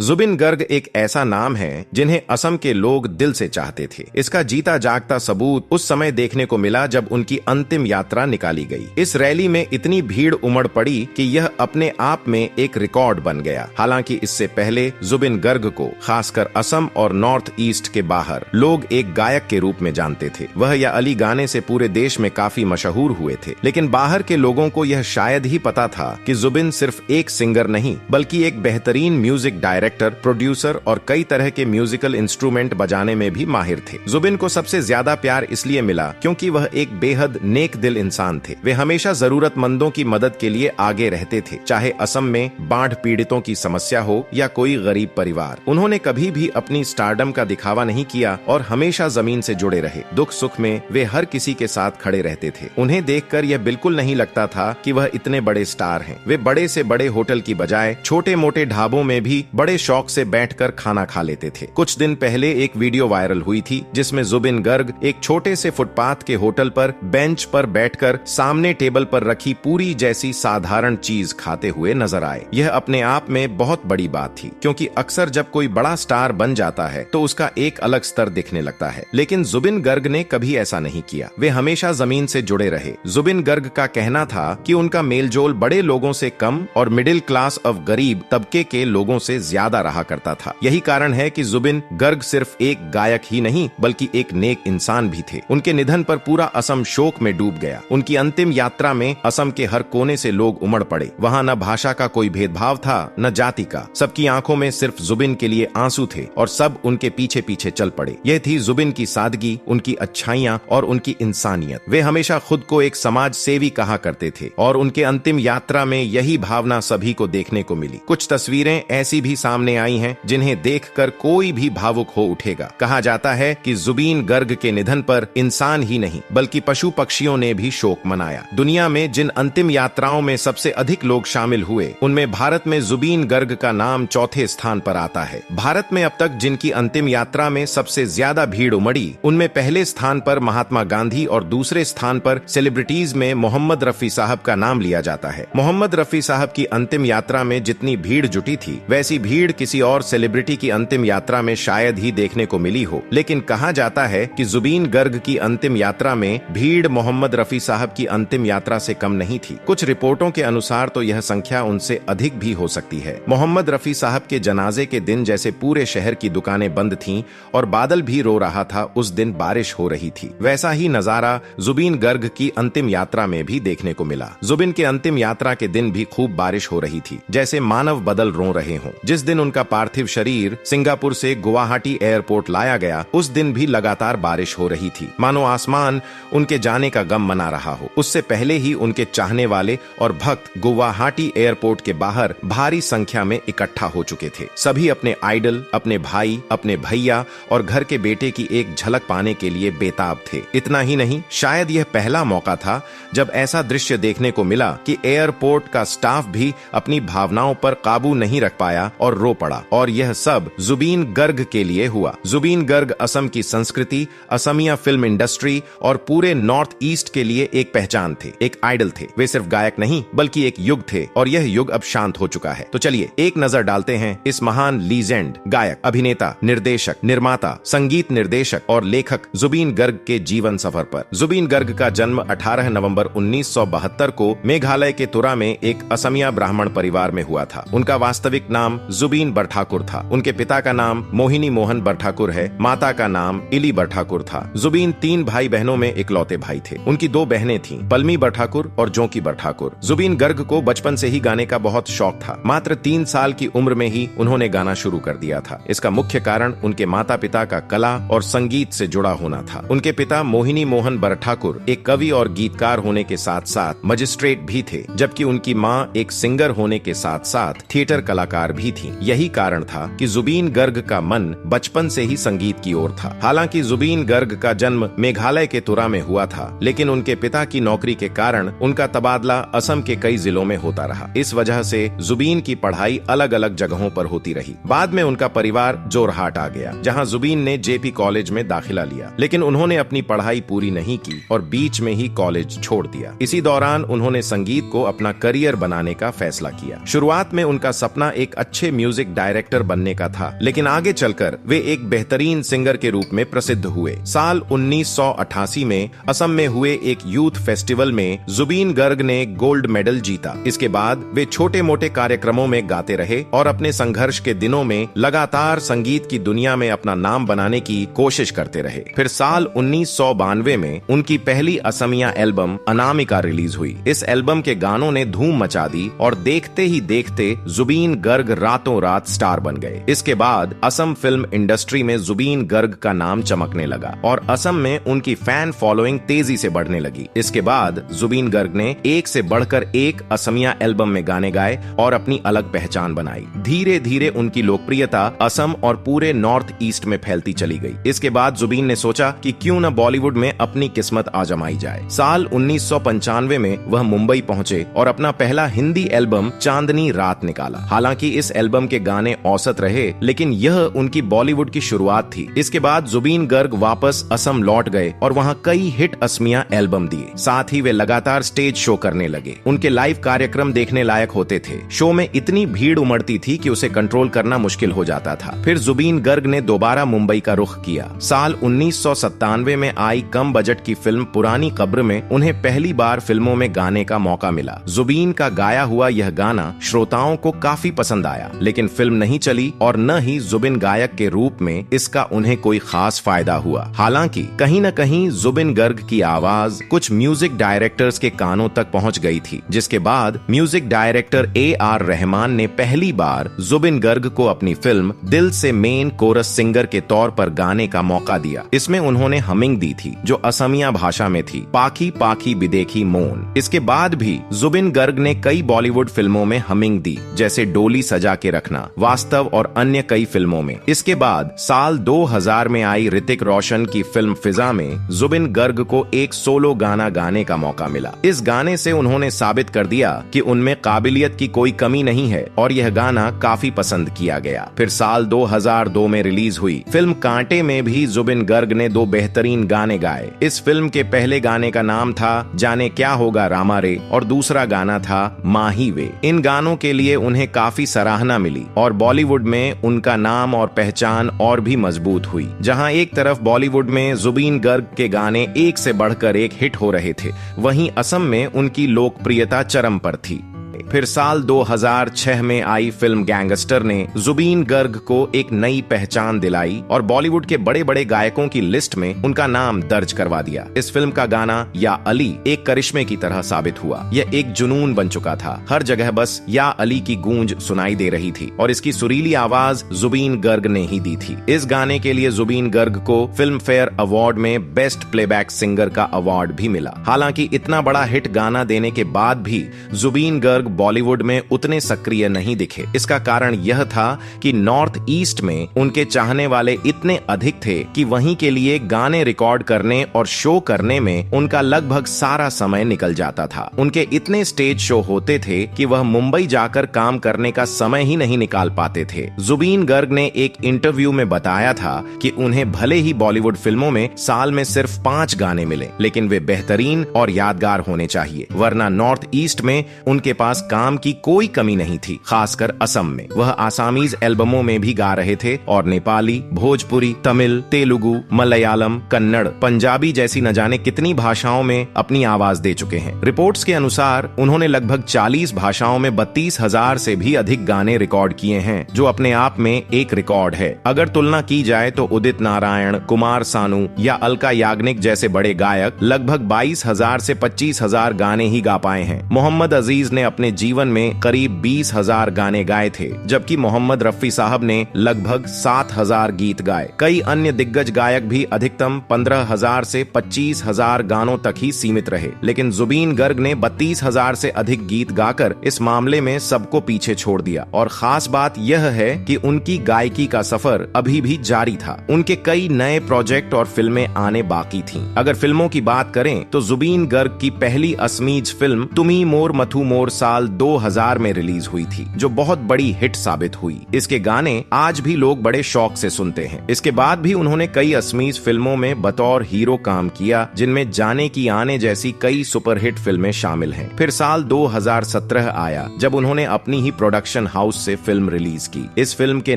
जुबिन गर्ग एक ऐसा नाम है जिन्हें असम के लोग दिल से चाहते थे। इसका जीता जागता सबूत उस समय देखने को मिला जब उनकी अंतिम यात्रा निकाली गई। इस रैली में इतनी भीड़ उमड़ पड़ी कि यह अपने आप में एक रिकॉर्ड बन गया। हालांकि इससे पहले जुबिन गर्ग को खासकर असम और नॉर्थ ईस्ट के बाहर लोग एक गायक के रूप में जानते थे। वह या अली गाने से पूरे देश में काफी मशहूर हुए थे, लेकिन बाहर के लोगों को यह शायद ही पता था कि जुबिन सिर्फ एक सिंगर नहीं बल्कि एक बेहतरीन म्यूजिक डायरेक्टर, प्रोड्यूसर और कई तरह के म्यूजिकल इंस्ट्रूमेंट बजाने में भी माहिर थे। जुबिन को सबसे ज्यादा प्यार इसलिए मिला क्योंकि वह एक बेहद नेक दिल इंसान थे। वे हमेशा जरूरतमंदों की मदद के लिए आगे रहते थे, चाहे असम में बाढ़ पीड़ितों की समस्या हो या कोई गरीब परिवार। उन्होंने कभी भी अपनी स्टारडम का दिखावा नहीं किया और हमेशा जमीन से जुड़े रहे। दुख सुख में वे हर किसी के साथ खड़े रहते थे। उन्हें देखकर यह बिल्कुल नहीं लगता था कि वह इतने बड़े स्टार हैं। वे बड़े से बड़े होटल की बजाय छोटे मोटे ढाबों में भी बड़े शौक से बैठकर खाना खा लेते थे। कुछ दिन पहले एक वीडियो वायरल हुई थी जिसमें जुबिन गर्ग एक छोटे से फुटपाथ के होटल पर बेंच पर बैठकर सामने टेबल पर रखी पूरी जैसी साधारण चीज खाते हुए नजर आए। यह अपने आप में बहुत बड़ी बात थी, क्योंकि अक्सर जब कोई बड़ा स्टार बन जाता है तो उसका एक अलग स्तर दिखने लगता है, लेकिन जुबिन गर्ग ने कभी ऐसा नहीं किया। वे हमेशा जमीन से जुड़े रहे। जुबिन गर्ग का कहना था कि उनका मेलजोल बड़े लोगों से कम और मिडिल क्लास ऑफ गरीब तबके के लोगों से ज्यादा रहा करता था। यही कारण है कि जुबिन गर्ग सिर्फ एक गायक ही नहीं बल्कि एक नेक इंसान भी थे। उनके निधन पर पूरा असम शोक में डूब गया। उनकी अंतिम यात्रा में असम के हर कोने से लोग उमड़ पड़े। वहाँ न भाषा का कोई भेदभाव था, न जाति का। सबकी आंखों में सिर्फ जुबिन के लिए आंसू थे और सब उनके पीछे पीछे चल पड़े। यह थी जुबिन की सादगी, उनकी अच्छाइयाँ और उनकी इंसानियत। वे हमेशा खुद को एक समाज सेवी कहा करते थे और उनके अंतिम यात्रा में यही भावना सभी को देखने को मिली। कुछ तस्वीरें ऐसी भी सामने आई हैं जिन्हें देखकर कोई भी भावुक हो उठेगा। कहा जाता है कि जुबिन गर्ग के निधन पर इंसान ही नहीं बल्कि पशु पक्षियों ने भी शोक मनाया। दुनिया में जिन अंतिम यात्राओं में सबसे अधिक लोग शामिल हुए उनमें भारत में जुबिन गर्ग का नाम चौथे स्थान पर आता है। भारत में अब तक जिनकी अंतिम यात्रा में सबसे ज्यादा भीड़ उमड़ी उनमें पहले स्थान पर महात्मा गांधी और दूसरे स्थान पर सेलिब्रिटीज में मोहम्मद रफी साहब का नाम लिया जाता है। मोहम्मद रफी साहब की अंतिम यात्रा में जितनी भीड़ जुटी थी वैसी भीड़ किसी और सेलिब्रिटी की अंतिम यात्रा में शायद ही देखने को मिली हो, लेकिन कहा जाता है कि जुबिन गर्ग की अंतिम यात्रा में भीड़ मोहम्मद रफी साहब की अंतिम यात्रा से कम नहीं थी। कुछ रिपोर्टों के अनुसार तो यह संख्या उनसे अधिक भी हो सकती है। मोहम्मद रफी साहब के जनाजे के दिन जैसे पूरे शहर की दुकानें बंद थीं और बादल भी रो रहा था, उस दिन बारिश हो रही थी। वैसा ही नजारा जुबिन गर्ग की अंतिम यात्रा में भी देखने को मिला। जुबिन के अंतिम यात्रा के दिन भी खूब बारिश हो रही थी, जैसे मानव बदल रो रहे हों। जिस दिन उनका पार्थिव शरीर सिंगापुर से गुवाहाटी एयरपोर्ट लाया गया उस दिन भी लगातार बारिश हो रही थी, मानो आसमान उनके जाने का गम मना रहा हो। उससे पहले ही उनके चाहने वाले और भक्त गुवाहाटी एयरपोर्ट के बाहर भारी संख्या में इकट्ठा हो चुके थे। सभी अपने आइडल, अपने भाई, अपने भैया और घर के बेटे की एक झलक पाने के लिए बेताब थे। इतना ही नहीं, शायद यह पहला मौका था जब ऐसा दृश्य देखने को मिला कि एयरपोर्ट का स्टाफ भी अपनी भावनाओं पर काबू नहीं रख पाया और रो पड़ा। और यह सब जुबिन गर्ग के लिए हुआ। जुबिन गर्ग असम की संस्कृति, असमिया फिल्म इंडस्ट्री और पूरे नॉर्थ ईस्ट के लिए एक पहचान थे, एक आइडल थे। वे सिर्फ गायक नहीं बल्कि एक युग थे और यह युग अब शांत हो चुका है। तो चलिए एक नजर डालते हैं इस महान लीजेंड, गायक, अभिनेता, निर्देशक, निर्माता, संगीत निर्देशक और लेखक जुबिन गर्ग के जीवन सफर पर। जुबिन गर्ग का जन्म 18 नवंबर 1972 को मेघालय के तुरा में एक असमिया ब्राह्मण परिवार में हुआ था। उनका वास्तविक नाम जुबिन बरठाकुर था। उनके पिता का नाम मोहिनी मोहन बरठाकुर है, माता का नाम इली बरठाकुर था। जुबिन 3 भाई बहनों में इकलौते भाई थे। उनकी 2 बहनें थीं, पलमी बरठाकुर और जोंकी बरठाकुर। जुबिन गर्ग को बचपन से ही गाने का बहुत शौक था। मात्र 3 साल की उम्र में ही उन्होंने गाना शुरू कर दिया था। इसका मुख्य कारण उनके माता पिता का कला और संगीत से जुड़ा होना था। उनके पिता मोहिनी मोहन बरठाकुर एक कवि और गीतकार होने के साथ साथ मजिस्ट्रेट भी थे, जबकि उनकी माँ एक सिंगर होने के साथ साथ थिएटर कलाकार भी थी। यही कारण था कि जुबिन गर्ग का मन बचपन से ही संगीत की ओर था। हालांकि जुबिन गर्ग का जन्म मेघालय के तुरा में हुआ था, लेकिन उनके पिता की नौकरी के कारण उनका तबादला असम के कई जिलों में होता रहा। इस वजह से जुबिन की पढ़ाई अलग अलग जगहों पर होती रही। बाद में उनका परिवार जोरहाट आ गया, जहां जुबिन ने जेपी कॉलेज में दाखिला लिया, लेकिन उन्होंने अपनी पढ़ाई पूरी नहीं की और बीच में ही कॉलेज छोड़ दिया। इसी दौरान उन्होंने संगीत को अपना करियर बनाने का फैसला किया। शुरुआत में उनका सपना एक अच्छे म्यूजिक डायरेक्टर बनने का था, लेकिन आगे चलकर वे एक बेहतरीन सिंगर के रूप में प्रसिद्ध हुए। साल 1988 में असम में हुए एक यूथ फेस्टिवल में जुबीन गर्ग ने गोल्ड मेडल जीता। इसके बाद वे छोटे मोटे कार्यक्रमों में गाते रहे और अपने संघर्ष के दिनों में लगातार संगीत की दुनिया में अपना नाम बनाने की कोशिश करते रहे। फिर साल 1992 में उनकी पहली असमिया एल्बम अनामिका रिलीज हुई। इस एल्बम के गानों ने धूम मचा दी और देखते ही देखते जुबीन गर्ग रातों रात स्टार बन गए। इसके बाद असम फिल्म इंडस्ट्री में जुबीन गर्ग का नाम चमकने लगा और असम में उनकी फैन फॉलोइंग तेजी से बढ़ने लगी। इसके बाद जुबीन गर्ग ने एक से बढ़कर एक असमिया एल्बम में गाने गाए और अपनी अलग पहचान बनाई। धीरे धीरे उनकी लोकप्रियता असम और पूरे नॉर्थ ईस्ट में फैलती चली गई। इसके बाद जुबीन ने सोचा कि क्यों न बॉलीवुड में अपनी किस्मत आजमाई जाए। साल 1995 में वह मुंबई पहुंचे और अपना पहला हिंदी एल्बम चांदनी रात निकाला। हालांकि इस एल्बम के गाने औसत रहे, लेकिन यह उनकी बॉलीवुड की शुरुआत थी। इसके बाद जुबीन गर्ग वापस असम लौट गए और वहां कई हिट असमिया एल्बम दिए। साथ ही वे लगातार स्टेज शो करने लगे। उनके लाइव कार्यक्रम देखने लायक होते थे। शो में इतनी भीड़ उमड़ती थी कि उसे कंट्रोल करना मुश्किल हो जाता था। फिर जुबीन गर्ग ने दोबारा मुंबई का रुख किया। साल 1997 में आई कम बजट की फिल्म पुरानी कब्र में उन्हें पहली बार फिल्मों में गाने का मौका मिला। जुबीन का गाया हुआ यह गाना श्रोताओं को काफी पसंद आया, लेकिन फिल्म नहीं चली और न ही जुबिन गायक के रूप में इसका उन्हें कोई खास फायदा हुआ। हालांकि कहीं न कहीं जुबिन गर्ग की आवाज कुछ म्यूजिक डायरेक्टर्स के कानों तक पहुंच गई थी, जिसके बाद म्यूजिक डायरेक्टर AR रहमान ने पहली बार जुबिन गर्ग को अपनी फिल्म दिल से मेन कोरस सिंगर के तौर पर गाने का मौका दिया। इसमें उन्होंने हमिंग दी थी जो असमिया भाषा में थी, पाखी पाखी बिदेखी मोन। इसके बाद भी जुबिन गर्ग ने कई बॉलीवुड फिल्मों में हमिंग दी, जैसे डोली सजा के रखना, वास्तव और अन्य कई फिल्मों में। इसके बाद साल 2000 में आई ऋतिक रोशन की फिल्म फिजा में जुबिन गर्ग को एक सोलो गाना गाने का मौका मिला। इस गाने से उन्होंने साबित कर दिया कि उनमें काबिलियत की कोई कमी नहीं है और यह गाना काफी पसंद किया गया। फिर साल 2002 में रिलीज हुई फिल्म कांटे में भी जुबिन गर्ग ने 2 बेहतरीन गाने गाए। इस फिल्म के पहले गाने का नाम था जाने क्या होगा रामा रे और दूसरा गाना था माही वे। इन गानों के लिए उन्हें काफी सराहना मिली और बॉलीवुड में उनका नाम और पहचान और भी मजबूत हुई। जहां एक तरफ बॉलीवुड में जुबीन गर्ग के गाने एक से बढ़कर एक हिट हो रहे थे, वहीं असम में उनकी लोकप्रियता चरम पर थी। फिर साल 2006 में आई फिल्म गैंगस्टर ने जुबीन गर्ग को एक नई पहचान दिलाई और बॉलीवुड के बड़े बड़े गायकों की लिस्ट में उनका नाम दर्ज करवा दिया। इस फिल्म का गाना या अली एक करिश्मे की तरह साबित हुआ। यह एक जुनून बन चुका था। हर जगह बस या अली की गूंज सुनाई दे रही थी और इसकी सुरीली आवाज जुबीन गर्ग ने ही दी थी। इस गाने के लिए जुबीन गर्ग को फिल्म फेयर अवार्ड में बेस्ट प्लेबैक सिंगर का अवार्ड भी मिला। हालांकि इतना बड़ा हिट गाना देने के बाद भी जुबीन गर्ग बॉलीवुड में उतने सक्रिय नहीं दिखे। इसका कारण यह था कि नॉर्थ ईस्ट में उनके चाहने वाले इतने अधिक थे कि वहीं के लिए गाने रिकॉर्ड करने और शो करने में उनका लगभग सारा समय निकल जाता था। उनके इतने स्टेज शो होते थे कि वह मुंबई जाकर काम करने का समय ही नहीं निकाल पाते थे। जुबीन गर्ग ने एक इंटरव्यू में बताया था कि उन्हें भले ही बॉलीवुड फिल्मों में साल में सिर्फ 5 गाने मिले, लेकिन वे बेहतरीन और यादगार होने चाहिए, वरना नॉर्थ ईस्ट में उनके पास काम की कोई कमी नहीं थी। खासकर असम में वह आसामीज एल्बमों में भी गा रहे थे और नेपाली, भोजपुरी, तमिल, तेलुगु, मलयालम, कन्नड़, पंजाबी जैसी न जाने कितनी भाषाओं में अपनी आवाज दे चुके हैं। रिपोर्ट्स के अनुसार उन्होंने लगभग 40 भाषाओं में 32,000 से भी अधिक गाने रिकॉर्ड किए हैं, जो अपने आप में एक रिकॉर्ड है। अगर तुलना की जाए तो उदित नारायण, कुमार सानू या अलका याग्निक जैसे बड़े गायक लगभग 22,000 से 25,000 गाने ही गा पाए हैं। मोहम्मद अजीज ने अपने जीवन में करीब 20,000 गाने गाए थे, जबकि मोहम्मद रफी साहब ने लगभग 7,000 गीत गाए। कई अन्य दिग्गज गायक भी अधिकतम 15,000 से 25,000 गानों तक ही सीमित रहे, लेकिन जुबीन गर्ग ने 32,000 से अधिक गीत गाकर इस मामले में सबको पीछे छोड़ दिया। और खास बात यह है कि उनकी गायकी का सफर अभी भी जारी था। उनके कई नए प्रोजेक्ट और फिल्में आने बाकी थीं। अगर फिल्मों की बात करें तो जुबीन गर्ग की पहली असमीज फिल्म तुमी मोर मथु मोर साल साल 2000 में रिलीज हुई थी, जो बहुत बड़ी हिट साबित हुई। इसके गाने आज भी लोग बड़े शौक से सुनते हैं। इसके बाद भी उन्होंने कई असमीज फिल्मों में बतौर हीरो काम किया, जिनमें जाने की आने जैसी कई सुपरहिट फिल्में शामिल हैं। फिर साल 2017 आया जब उन्होंने अपनी ही प्रोडक्शन हाउस से फिल्म रिलीज की। इस फिल्म के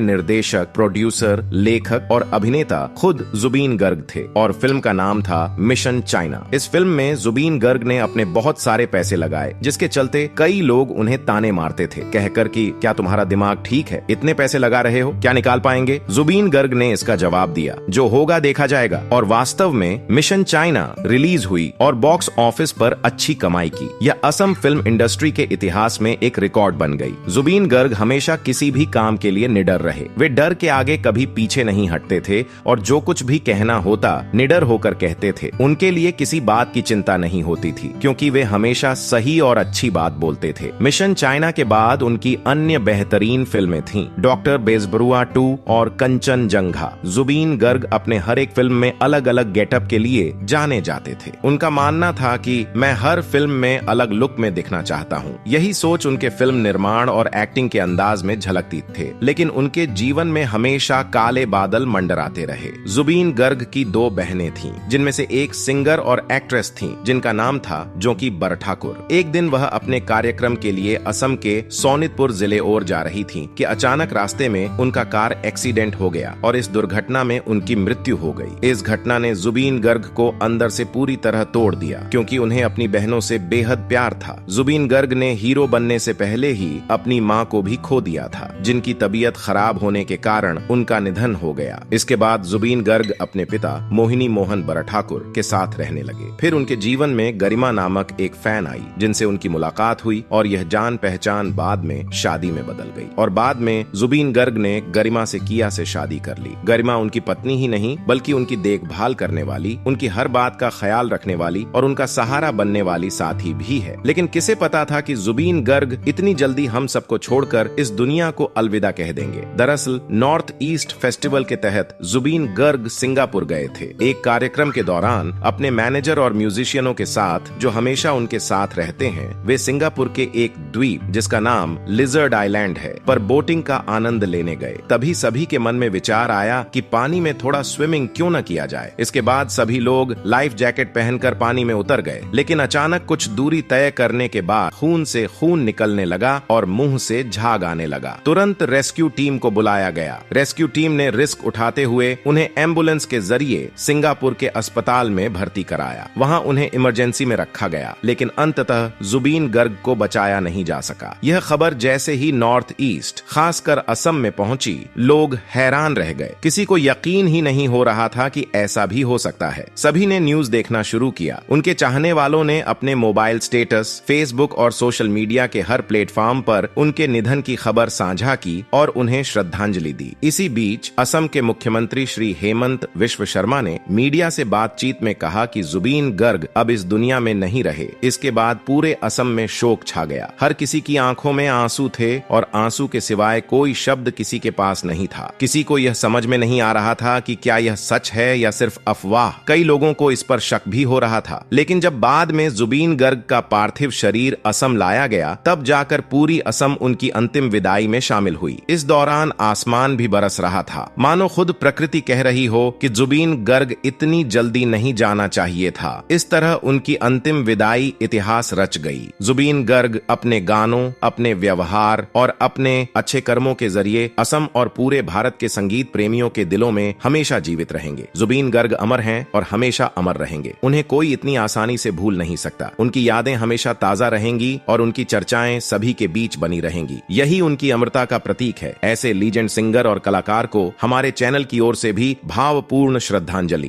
निर्देशक, प्रोड्यूसर, लेखक और अभिनेता खुद जुबीन गर्ग थे और फिल्म का नाम था मिशन चाइना। इस फिल्म में जुबीन गर्ग ने अपने बहुत सारे पैसे लगाए, जिसके चलते कई लोग उन्हें ताने मारते थे, कहकर कि क्या तुम्हारा दिमाग ठीक है, इतने पैसे लगा रहे हो, क्या निकाल पाएंगे। जुबीन गर्ग ने इसका जवाब दिया, जो होगा देखा जाएगा। और वास्तव में मिशन चाइना रिलीज हुई और बॉक्स ऑफिस पर अच्छी कमाई की। यह असम फिल्म इंडस्ट्री के इतिहास में एक रिकॉर्ड बन गई। जुबीन गर्ग हमेशा किसी भी काम के लिए निडर रहे। वे डर के आगे कभी पीछे नहीं हटते थे और जो कुछ भी कहना होता निडर होकर कहते थे। उनके लिए किसी बात की चिंता नहीं होती थी, क्योंकि वे हमेशा सही और अच्छी बात बोलते थे। मिशन चाइना के बाद उनकी अन्य बेहतरीन फिल्में थीं, डॉक्टर बेजबरुआ 2 और कंचन जंघा। जुबीन गर्ग अपने हर एक फिल्म में अलग अलग गेटअप के लिए जाने जाते थे। उनका मानना था कि मैं हर फिल्म में अलग लुक में दिखना चाहता हूँ। यही सोच उनके फिल्म निर्माण और एक्टिंग के अंदाज में झलकती थे, लेकिन उनके जीवन में हमेशा काले बादल मंडराते रहे। जुबीन गर्ग की 2 बहनें थीं, जिनमें से एक सिंगर और एक्ट्रेस थीं, जिनका नाम था जोंकी बरठाकुर। एक दिन वह अपने कार्यक्रम के लिए असम के सोनितपुर जिले ओर जा रही थीं कि अचानक रास्ते में उनका कार एक्सीडेंट हो गया और इस दुर्घटना में उनकी मृत्यु हो गई। इस घटना ने जुबीन गर्ग को अंदर से पूरी तरह तोड़ दिया, क्योंकि उन्हें अपनी बहनों से बेहद प्यार था। जुबीन गर्ग ने हीरो बनने से पहले ही अपनी मां को भी खो दिया था, जिनकी तबीयत खराब होने के कारण उनका निधन हो गया। इसके बाद जुबीन गर्ग अपने पिता मोहिनी मोहन बरठाकुर के साथ रहने लगे। फिर उनके जीवन में गरिमा नामक एक फैन आई, जिनसे उनकी मुलाकात हुई और यह जान पहचान बाद में शादी में बदल गई। और बाद में जुबीन गर्ग ने गरिमा से किया से शादी कर ली। गरिमा उनकी पत्नी ही नहीं, बल्कि उनकी देखभाल करने वाली, उनकी हर बात का ख्याल रखने वाली और उनका सहारा बनने वाली साथी भी है। लेकिन किसे पता था कि जुबीन गर्ग इतनी जल्दी हम सबको छोड़कर इस दुनिया को अलविदा कह देंगे। दरअसल नॉर्थ ईस्ट फेस्टिवल के तहत जुबीन गर्ग सिंगापुर गए थे। एक कार्यक्रम के दौरान अपने मैनेजर और म्यूजिशियनों के साथ, जो हमेशा उनके साथ रहते हैं, वे सिंगापुर के एक द्वीप जिसका नाम लिजर्ड आइलैंड है पर बोटिंग का आनंद लेने गए। तभी सभी के मन में विचार आया कि पानी में थोड़ा स्विमिंग क्यों न किया जाए। इसके बाद सभी लोग लाइफ जैकेट पहनकर पानी में उतर गए, लेकिन अचानक कुछ दूरी तय करने के बाद खून से खून निकलने लगा और मुंह से झाग आने लगा। तुरंत रेस्क्यू टीम को बुलाया गया। रेस्क्यू टीम ने रिस्क उठाते हुए उन्हें एम्बुलेंस के जरिए सिंगापुर के अस्पताल में भर्ती कराया। वहां उन्हें इमरजेंसी में रखा गया, लेकिन अंततः जुबीन गर्ग को बचाया नहीं जा सका। यह खबर जैसे ही नॉर्थ ईस्ट, खासकर असम में पहुंची, लोग हैरान रह गए। किसी को यकीन ही नहीं हो रहा था कि ऐसा भी हो सकता है। सभी ने न्यूज देखना शुरू किया। उनके चाहने वालों ने अपने मोबाइल स्टेटस, फेसबुक और सोशल मीडिया के हर प्लेटफॉर्म पर उनके निधन की खबर साझा की और उन्हें श्रद्धांजलि दी। इसी बीच असम के मुख्यमंत्री श्री हेमंत विश्व शर्मा ने मीडिया से बातचीत में कहा कि जुबीन गर्ग अब इस दुनिया में नहीं रहे। इसके बाद पूरे असम में शोक छा गया। हर किसी की आंखों में आंसू थे और आंसू के सिवाय कोई शब्द किसी के पास नहीं था। किसी को यह समझ में नहीं आ रहा था कि क्या यह सच है या सिर्फ अफवाह। कई लोगों को इस पर शक भी हो रहा था। लेकिन जब बाद में जुबीन गर्ग का पार्थिव शरीर असम लाया गया, तब जाकर पूरी असम उनकी अंतिम विदाई में शामिल हुई। इस दौरान आसमान भी बरस रहा था, मानो खुद प्रकृति कह रही हो कि जुबीन गर्ग इतनी जल्दी नहीं जाना चाहिए था। इस तरह उनकी अंतिम विदाई इतिहास रच गई। जुबीन गर्ग अपने गानों, अपने व्यवहार और अपने अच्छे कर्मों के जरिए असम और पूरे भारत के संगीत प्रेमियों के दिलों में हमेशा जीवित रहेंगे। जुबीन गर्ग अमर हैं और हमेशा अमर रहेंगे। उन्हें कोई इतनी आसानी से भूल नहीं सकता। उनकी यादें हमेशा ताजा रहेंगी और उनकी चर्चाएं सभी के बीच बनी रहेंगी। यही उनकी अमरता का प्रतीक है। ऐसे लीजेंड सिंगर और कलाकार को हमारे चैनल की ओर से भी भावपूर्ण श्रद्धांजलि।